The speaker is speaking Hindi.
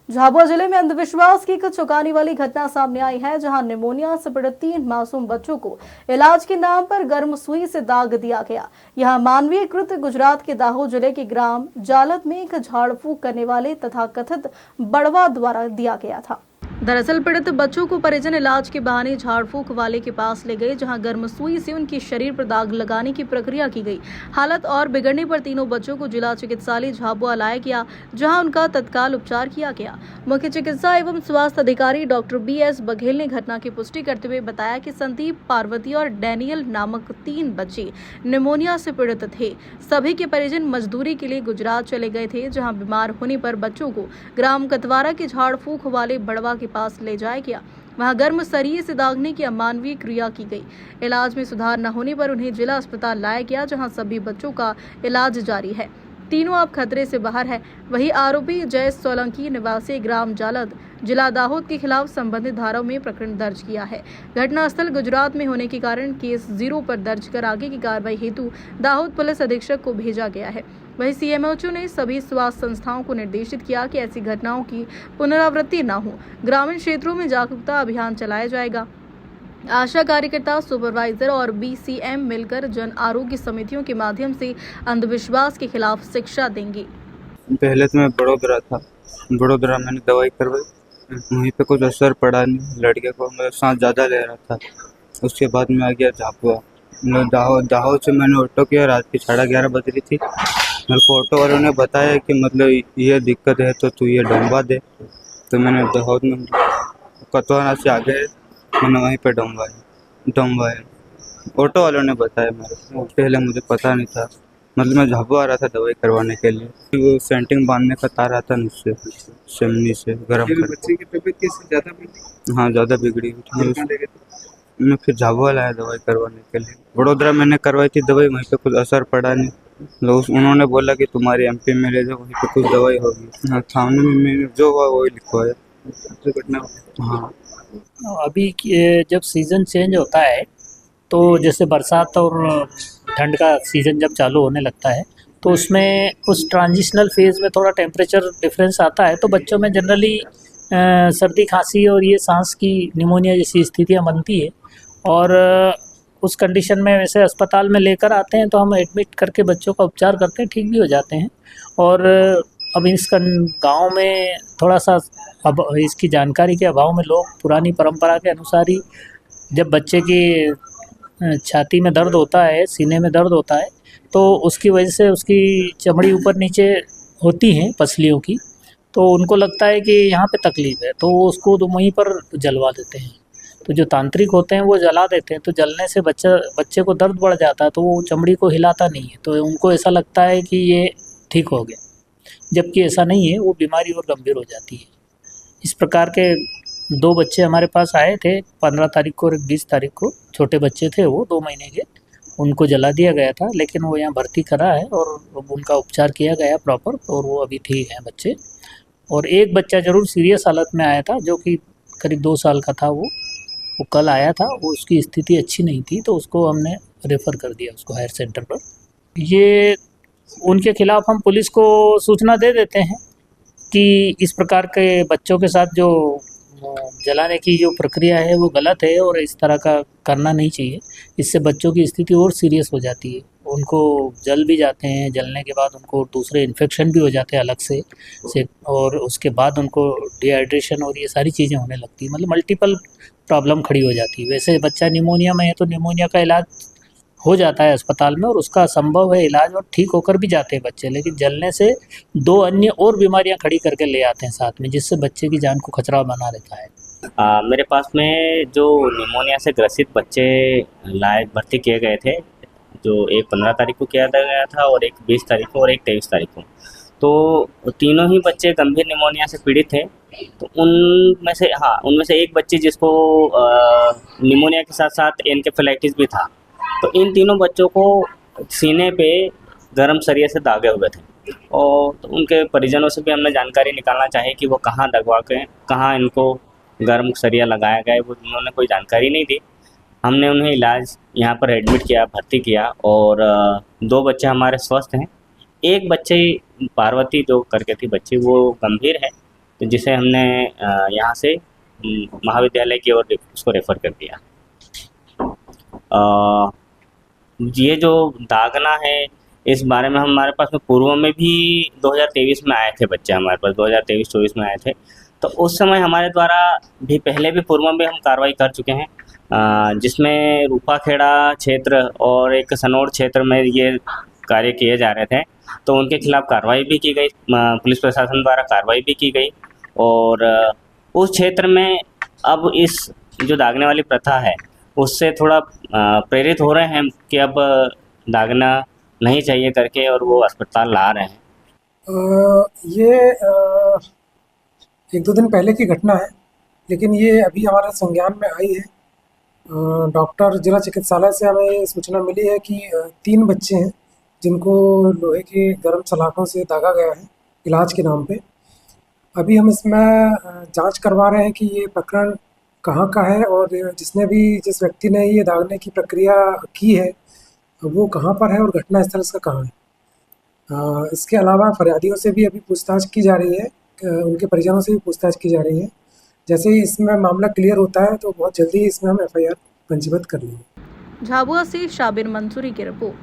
झाबुआ जिले में अंधविश्वास की एक चौंकाने वाली घटना सामने आई है, जहां निमोनिया से पीड़ित 3 मासूम बच्चों को इलाज के नाम पर गर्म सुई से दाग दिया गया। यह मानवीय कृत्य गुजरात के दाहोद जिले के ग्राम जालद में एक झाड़ फूक करने वाले तथा कथित बड़वा द्वारा दिया गया था। दरअसल पीड़ित बच्चों को परिजन इलाज के बहाने झाड़ फूक वाले के पास ले गए, जहां गर्म सुई से उनके शरीर पर दाग लगाने की प्रक्रिया की गई। हालत और बिगड़ने पर तीनों बच्चों को जिला चिकित्सालय झाबुआ लाया गया, जहां उनका तत्काल उपचार किया गया। मुख्य चिकित्सा एवं स्वास्थ्य अधिकारी डॉक्टर BS बघेल ने घटना की पुष्टि करते हुए बताया कि संदीप, पार्वती और डैनियल नामक 3 बच्चे निमोनिया से पीड़ित थे। सभी के परिजन मजदूरी के लिए गुजरात चले गए थे, जहां बीमार होने पर बच्चों को ग्राम कतवारा के झाड़ फूक वाले बड़वा के पास ले जाया गया। वहां गर्म सरिये से दागने की अमानवीय क्रिया की गई। इलाज में सुधार न होने पर उन्हें जिला अस्पताल लाया गया, जहां सभी बच्चों का इलाज जारी है। तीनों अब खतरे से बाहर है। वहीं आरोपी जय सोलंकी निवासी ग्राम जालद जिला दाहोद के खिलाफ संबंधित धाराओं में प्रकरण दर्ज किया है। घटनास्थल गुजरात में होने के कारण केस 0 पर दर्ज कर आगे की कार्रवाई हेतु दाहोद पुलिस अधीक्षक को भेजा गया है। वहीं CMHO ने सभी स्वास्थ्य संस्थाओं को निर्देशित किया कि ऐसी घटनाओं की पुनरावृत्ति न हो। ग्रामीण क्षेत्रों में जागरूकता अभियान चलाया जाएगा। आशा कार्यकर्ता, सुपरवाइजर और BCM मिलकर जन आरोग्य समितियों के माध्यम से अंधविश्वास के खिलाफ शिक्षा देंगे। पहले तो मैं बड़ोदरा मैंने दवाई करवाई, वहीं पे कुछ असर पड़ा नहीं। लड़के को मतलब सांस ज़्यादा ले रहा था। उसके बाद मैं आ गया झाबुआ। दाहोद से मैंने ऑटो किया। रात की 11:30 बज रही थी। मेरे को ऑटो वालों ने बताया कि मतलब ये दिक्कत है तो तू ये डंबा दे। तो मैंने दाहोद में कतवारा से आगे मैंने वहीं पे डंबाया। ऑटो वालों ने बताया मेरे को, पहले मुझे पता नहीं था। मतलब मैं झाबुआ आ रहा था दवाई करवाने के लिए। वो सेंटिंग बांधने का तार आता ना, उससे चिमनी से गर्म कर। बच्चे की तबीयत कैसी ज़्यादा बिगड़ी? हाँ, ज़्यादा बिगड़ी हुई थी। कहाँ ले गए थे? मैं फिर झाबुआ लाया दवाई करवाने के लिए। वडोदरा मैंने करवाई थी दवाई, वहीं पे कुछ असर पड़ा नहीं। उन्होंने बोला कि तुम्हारी MP में ले जाओ, वहीं पे कुछ दवाई होगी। हाँ, थाने में मैंने जो हुआ वही लिखवाया। दुर्घटना हुई। हाँ, अभी जब सीज़न चेंज होता है तो जैसे बरसात और ठंड का सीज़न जब चालू होने लगता है तो उसमें उस ट्रांजिशनल फेज़ में थोड़ा टेम्परेचर डिफरेंस आता है, तो बच्चों में जनरली सर्दी खांसी और ये सांस की निमोनिया जैसी स्थितियाँ बनती है। और उस कंडीशन में वैसे अस्पताल में लेकर आते हैं तो हम एडमिट करके बच्चों का उपचार करते हैं, ठीक भी हो जाते हैं। और अब इस गाँव में थोड़ा सा अब इसकी जानकारी के अभाव में लोग पुरानी परंपरा के अनुसार ही जब बच्चे की छाती में दर्द होता है, सीने में दर्द होता है, तो उसकी वजह से उसकी चमड़ी ऊपर नीचे होती हैं पसलियों की, तो उनको लगता है कि यहाँ पे तकलीफ़ है, तो वो उसको तो वहीं पर जलवा देते हैं। तो जो तांत्रिक होते हैं वो जला देते हैं, तो जलने से बच्चे को दर्द बढ़ जाता है, तो वो चमड़ी को हिलाता नहीं है, तो उनको ऐसा लगता है कि ये ठीक हो गया, जबकि ऐसा नहीं है, वो बीमारी और गंभीर हो जाती है। इस प्रकार के 2 बच्चे हमारे पास आए थे 15 तारीख को और 20 तारीख को। छोटे बच्चे थे वो 2 महीने के, उनको जला दिया गया था, लेकिन वो यहाँ भर्ती करा है और उनका उपचार किया गया प्रॉपर, और वो अभी ठीक हैं बच्चे। और एक बच्चा ज़रूर सीरियस हालत में आया था, जो कि करीब 2 साल का था। वो कल आया था, वो उसकी स्थिति अच्छी नहीं थी, तो उसको हमने रेफ़र कर दिया उसको हायर सेंटर पर। ये उनके खिलाफ़ हम पुलिस को सूचना दे देते हैं कि इस प्रकार के बच्चों के साथ जो जलाने की जो प्रक्रिया है वो गलत है और इस तरह का करना नहीं चाहिए। इससे बच्चों की स्थिति और सीरियस हो जाती है, उनको जल भी जाते हैं, जलने के बाद उनको दूसरे इन्फेक्शन भी हो जाते हैं अलग से और उसके बाद उनको डिहाइड्रेशन और ये सारी चीज़ें होने लगती है, मतलब मल्टीपल प्रॉब्लम खड़ी हो जाती है। वैसे बच्चा निमोनिया में है तो निमोनिया का इलाज हो जाता है अस्पताल में और उसका संभव है इलाज, और ठीक होकर भी जाते हैं बच्चे, लेकिन जलने से 2 अन्य और बीमारियां खड़ी करके ले आते हैं साथ में, जिससे बच्चे की जान को खतरा बना रहता है। मेरे पास में जो निमोनिया से ग्रसित बच्चे भर्ती किए गए थे, जो एक 15 तारीख को किया गया था और एक 20 तारीख को और एक 23 तारीख को, तो तीनों ही बच्चे गंभीर निमोनिया से पीड़ित थे। तो उनमें से एक बच्चे जिसको निमोनिया के साथ साथ एन्केफेलाइटिस भी था। तो इन तीनों बच्चों को सीने पे गर्म सरिये से दागे हुए थे, और तो उनके परिजनों से भी हमने जानकारी निकालना चाही कि वो कहाँ दगवा के कहाँ इनको गर्म सरिया लगाया गया है, वो उन्होंने कोई जानकारी नहीं दी। हमने उन्हें इलाज यहाँ पर एडमिट किया, भर्ती किया, और 2 बच्चे हमारे स्वस्थ हैं। एक बच्चे पार्वती जो करके थी बच्ची, वो गंभीर है, तो जिसे हमने यहाँ से महाविद्यालय की ओर उसको रेफ़र कर दिया। ये जो दागना है, इस बारे में हमारे पास में पूर्व में भी 2023 में आए थे बच्चे, हमारे पास 2023-24 में आए थे। तो उस समय हमारे द्वारा भी पहले भी पूर्व में हम कार्रवाई कर चुके हैं, जिसमें रूपाखेड़ा क्षेत्र और एक सनोड़ क्षेत्र में ये कार्य किए जा रहे थे। तो उनके खिलाफ कार्रवाई भी की गई, पुलिस प्रशासन द्वारा कार्रवाई भी की गई। और उस क्षेत्र में अब इस जो दागने वाली प्रथा है उससे थोड़ा प्रेरित हो रहे हैं कि अब दागना नहीं चाहिए करके, और वो अस्पताल ला रहे हैं। ये 1-2 दिन पहले की घटना है, लेकिन ये अभी हमारे संज्ञान में आई है। डॉक्टर जिला चिकित्सालय से हमें सूचना मिली है कि 3 बच्चे हैं जिनको लोहे की गर्म सलाखों से दागा गया है इलाज के नाम पे। अभी हम इसमें जांच करवा रहे हैं कि ये प्रकरण कहाँ का है और जिस व्यक्ति ने ये दागने की प्रक्रिया की है वो कहाँ पर है और घटना स्थल इसका कहाँ है। इसके अलावा फरियादियों से भी अभी पूछताछ की जा रही है, उनके परिजनों से भी पूछताछ की जा रही है। जैसे ही इसमें मामला क्लियर होता है तो बहुत जल्दी इसमें हम FIR पंजीबद्ध कर लेंगे। झाबुआ से शाबिर मंसूरी की रिपोर्ट।